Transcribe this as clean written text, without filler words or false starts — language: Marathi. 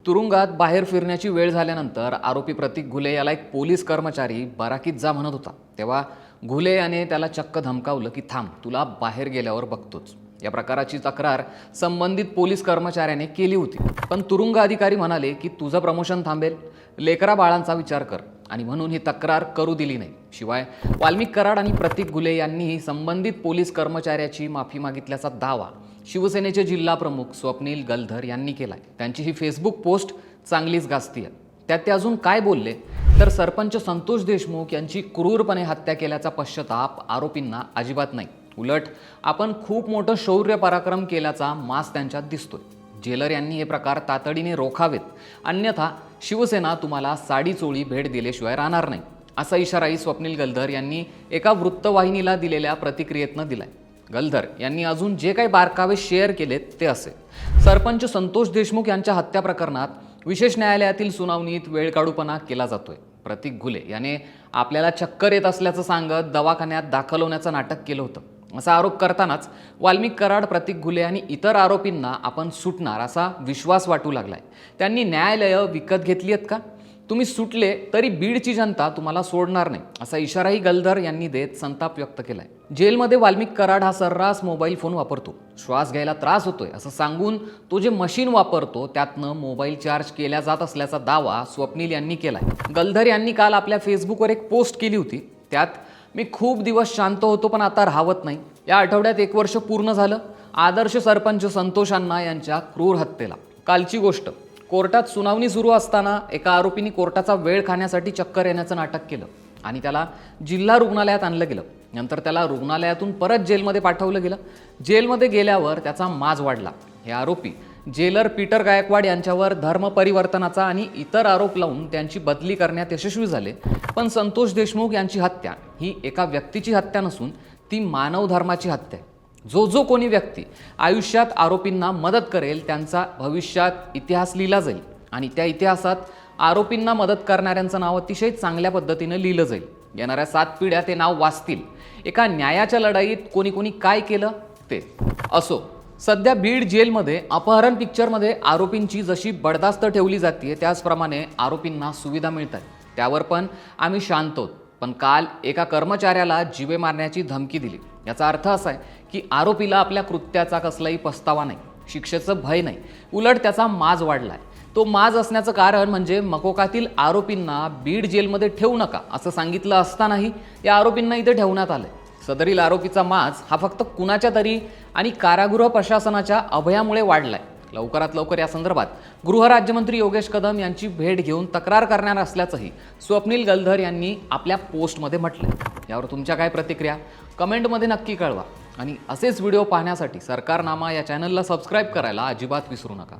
तुरुंगात बाहेर फिरण्याची वेळ झाल्यानंतर आरोपी प्रतीक घुले याला एक पोलीस कर्मचारी बराकीत जा म्हणत होता, तेव्हा घुले याने त्याला चक्क धमकावलं की थांब, तुला बाहेर गेल्यावर बघतोच. या प्रकाराची तक्रार संबंधित पोलीस कर्मचाऱ्याने केली होती. पण तुरुंग अधिकारी म्हणाले की तुझं प्रमोशन थांबेल, लेकरा बाळांचा विचार कर, आणि म्हणून ही तक्रार करू दिली नाही. शिवाय वाल्मिक कराड आणि प्रतीक घुले यांनीही संबंधित पोलीस कर्मचाऱ्याची माफी मागितल्याचा दावा शिवसेनेचे जिल्हा प्रमुख स्वप्नील गलधर यांनी केलाय. त्यांची ही फेसबुक पोस्ट चांगलीच गाजतीय. त्यात ते अजून काय बोलले तर सरपंच संतोष देशमुख यांची क्रूरपणे हत्या केल्याचा पश्चाताप आरोपींना अजिबात नाही. उलट आपण खूप मोठं शौर्य पराक्रम केल्याचा मास त्यांच्यात दिसतोय. जेलर यांनी हे प्रकार तातडीने रोखावेत, अन्यथा शिवसेना तुम्हाला साडी चोळी भेट दिल्याशिवाय राहणार नाही, असा इशाराही स्वप्नील गलधर यांनी एका वृत्तवाहिनीला दिलेल्या प्रतिक्रियेतनं दिलाय. गलधर यांनी अजून जे काही बारकावे शेअर केलेत ते असे: सरपंच संतोष देशमुख यांच्या हत्या प्रकरणात विशेष न्यायालयातील सुनावणीत वेळकाढूपणा केला जातोय. प्रतीक घुले याने आपल्याला चक्कर येत असल्याचं सांगत दवाखान्यात दाखल होण्याचं नाटक केलं होतं, असा आरोप करतानाच वाल्मिक कराड, प्रतीक घुले आणि इतर आरोपींना आपण सुटणार असा विश्वास वाटू लागलाय. त्यांनी न्यायालयं विकत घेतली आहेत का? तुम्ही सुटले तरी बीडची जनता तुम्हाला सोडणार नाही, असा इशाराही गलधर यांनी देत संताप व्यक्त केलाय. जेलमध्ये वाल्मिक कराड हा सर्रास मोबाईल फोन वापरतो, श्वास घ्यायला त्रास होतोय असं सांगून तो जे मशीन वापरतो त्यातनं मोबाईल चार्ज केल्या जात असल्याचा दावा स्वप्नील यांनी केलाय. गलधर यांनी काल आपल्या फेसबुकवर एक पोस्ट केली होती. त्यात मी खूप दिवस शांत होतो पण आता राहत नाही. या आठवड्यात 1 वर्ष पूर्ण झालं आदर्श सरपंच संतोष अण्णा यांच्या क्रूर हत्येला. कालची गोष्ट, कोर्टात सुनावणी सुरू असताना एका आरोपीने कोर्टाचा वेळ खाण्यासाठी चक्कर येण्याचं नाटक केलं आणि त्याला जिल्हा रुग्णालयात आणलं गेलं. नंतर त्याला रुग्णालयातून परत जेलमध्ये पाठवलं गेलं. जेलमध्ये गेल्यावर त्याचा माज वाढला. हे आरोपी जेलर पीटर गायकवाड यांच्यावर धर्म परिवर्तनाचा आणि इतर आरोप लावून त्यांची बदली करण्यात यशस्वी झाले. पण संतोष देशमुख यांची हत्या ही एका व्यक्तीची हत्या नसून ती मानव धर्माची हत्या आहे. जो कोणी व्यक्ती आयुष्यात आरोपींना मदत करेल त्यांचा भविष्यात इतिहास लिहिला जाईल आणि त्या इतिहासात आरोपींना मदत करणाऱ्यांचं नाव अतिशय चांगल्या पद्धतीनं लिहिलं जाईल. येणाऱ्या 7 पिढ्या ते नाव वाचतील. एका न्यायाच्या लढाईत कोणी काय केलं ते असो. सध्या बीड जेलमध्ये अपहरण पिक्चरमध्ये आरोपींची जशी बडदास्त ठेवली जाते त्याचप्रमाणे आरोपींना सुविधा मिळतात. त्यावर पण आम्ही शांत आहोत. पण काल एका कर्मचाऱ्याला जीवे मारण्याची धमकी दिली. याचा अर्थ असा आहे की आरोपीला आपल्या कृत्याचा कसलाही पस्तावा नाही, शिक्षेचं भय नाही, उलट त्याचा माज वाढलाय. तो माज असण्याचं कारण म्हणजे मकोकातील आरोपींना बीड जेलमध्ये ठेवू नका असं सांगितलं असतानाही या आरोपींना इथे ठेवण्यात आलंय. सदरील आरोपीचा माज हा फक्त कुणाच्या तरी आणि कारागृह प्रशासनाच्या अभयामुळे वाढलाय. लवकरात लवकर या संदर्भात गृहराज्यमंत्री योगेश कदम यांची भेट घेऊन तक्रार करणार असल्याचंही स्वप्नील गलधर यांनी आपल्या पोस्टमध्ये म्हटलंय. यावर तुमच्या काय प्रतिक्रिया कमेंटमध्ये नक्की कळवा आणि असेच व्हिडिओ पाहण्यासाठी सरकारनामा या चॅनलला सबस्क्राईब करायला अजिबात विसरू नका.